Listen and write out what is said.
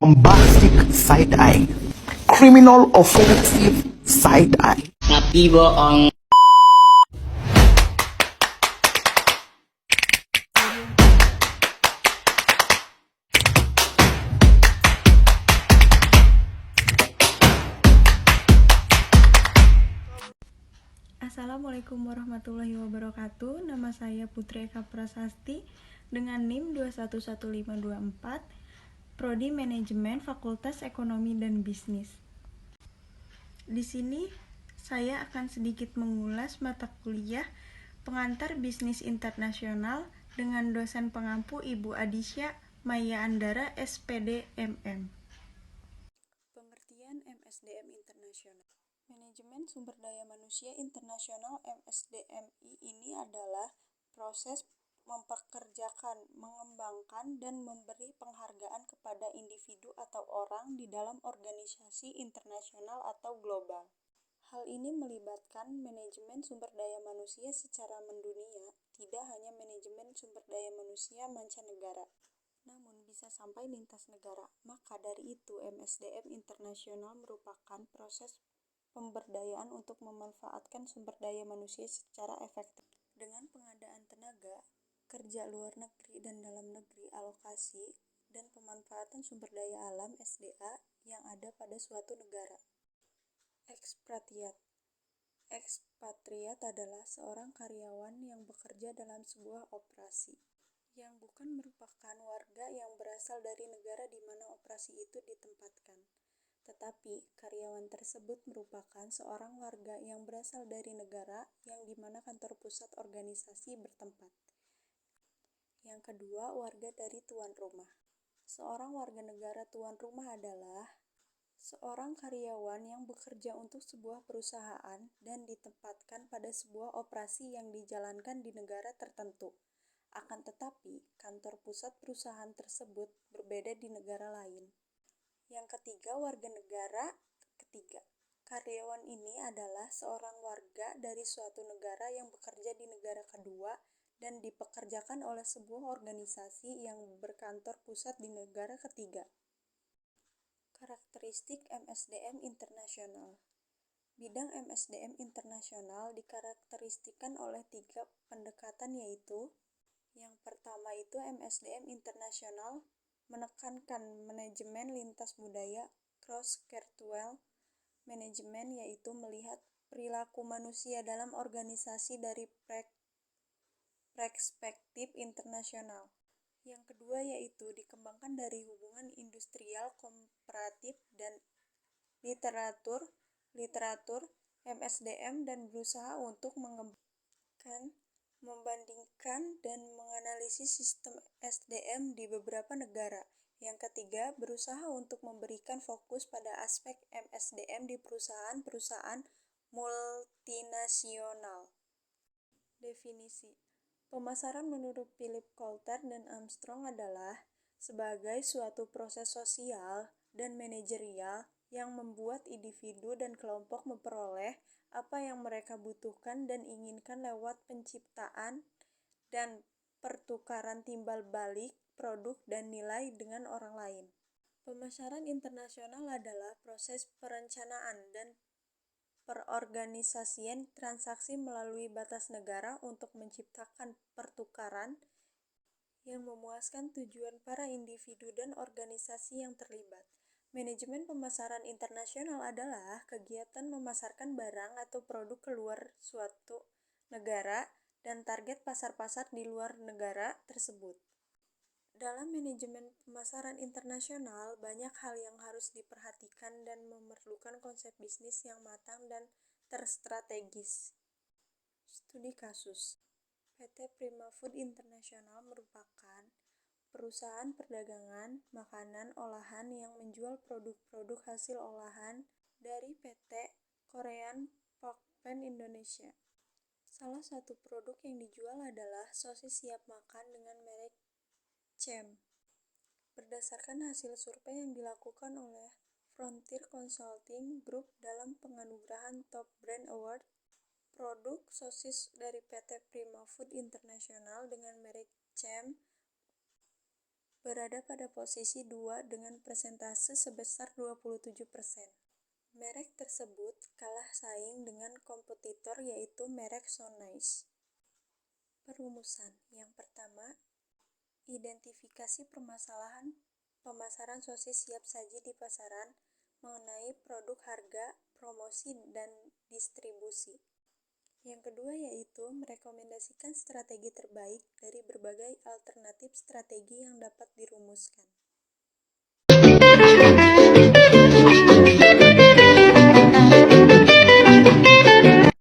bombastic side-eye, criminal offensive side-eye. Tapi bohong. Assalamualaikum warahmatullahi wabarakatuh. Nama saya Putri Eka Prasasti dengan NIM 211524, Prodi Manajemen Fakultas Ekonomi dan Bisnis. Di sini saya akan sedikit mengulas mata kuliah Pengantar Bisnis Internasional dengan dosen pengampu Ibu Adisya Maya Andara SPD MM. Pengertian MSDM Internasional. Manajemen Sumber Daya Manusia Internasional MSDMI ini adalah proses mempekerjakan, mengembangkan, dan memberi penghargaan kepada individu atau orang di dalam organisasi internasional atau global. Hal ini melibatkan manajemen sumber daya manusia secara mendunia, tidak hanya manajemen sumber daya manusia mancanegara, namun bisa sampai lintas negara. Maka dari itu, MSDM Internasional merupakan proses pemberdayaan untuk memanfaatkan sumber daya manusia secara efektif dengan pengadaan tenaga kerja luar negeri dan dalam negeri, alokasi dan pemanfaatan sumber daya alam SDA yang ada pada suatu negara. Ekspatriat adalah seorang karyawan yang bekerja dalam sebuah operasi yang bukan merupakan warga yang berasal dari negara di mana operasi itu ditempatkan, tetapi karyawan tersebut merupakan seorang warga yang berasal dari negara yang di mana kantor pusat organisasi bertempat. Yang kedua, warga dari tuan rumah. Seorang warga negara tuan rumah adalah seorang karyawan yang bekerja untuk sebuah perusahaan dan ditempatkan pada sebuah operasi yang dijalankan di negara tertentu. Akan tetapi, kantor pusat perusahaan tersebut berbeda di negara lain. Yang ketiga, warga negara ketiga. Karyawan ini adalah seorang warga dari suatu negara yang bekerja di negara kedua dan dipekerjakan oleh sebuah organisasi yang berkantor pusat di negara ketiga. Karakteristik MSDM Internasional. Bidang MSDM Internasional dikarakteristikan oleh 3 pendekatan, yaitu yang pertama itu MSDM Internasional menekankan manajemen lintas budaya, cross-cultural management, yaitu melihat perilaku manusia dalam organisasi dari perspektif internasional. Yang kedua yaitu dikembangkan dari hubungan industrial, komparatif, dan literatur MSDM dan berusaha untuk mengembangkan, membandingkan, dan menganalisis sistem SDM di beberapa negara. Yang ketiga, berusaha untuk memberikan fokus pada aspek MSDM di perusahaan-perusahaan multinasional. Definisi. Pemasaran menurut Philip Kotler dan Armstrong adalah sebagai suatu proses sosial dan manajerial yang membuat individu dan kelompok memperoleh apa yang mereka butuhkan dan inginkan lewat penciptaan dan pertukaran timbal balik produk dan nilai dengan orang lain. Pemasaran internasional adalah proses perencanaan dan perorganisasian transaksi melalui batas negara untuk menciptakan pertukaran yang memuaskan tujuan para individu dan organisasi yang terlibat. Manajemen pemasaran internasional adalah kegiatan memasarkan barang atau produk keluar suatu negara dan target pasar-pasar di luar negara tersebut. Dalam manajemen pemasaran internasional, banyak hal yang harus diperhatikan dan memerlukan konsep bisnis yang matang dan terstrategis. Studi kasus. PT Prima Food International merupakan perusahaan perdagangan makanan olahan yang menjual produk-produk hasil olahan dari PT Korean Pokpen Indonesia. Salah satu produk yang dijual adalah sosis siap makan dengan merek CEM. Berdasarkan hasil survei yang dilakukan oleh Frontier Consulting Group dalam penganugerahan Top Brand Award, produk sosis dari PT Prima Food International dengan merek CEM berada pada posisi 2 dengan persentase sebesar 27%. Merek tersebut kalah saing dengan kompetitor yaitu merek Sonnice. Perumusan. Yang pertama, identifikasi permasalahan pemasaran sosis siap saji di pasaran mengenai produk, harga, promosi, dan distribusi. Yang kedua yaitu merekomendasikan strategi terbaik dari berbagai alternatif strategi yang dapat dirumuskan.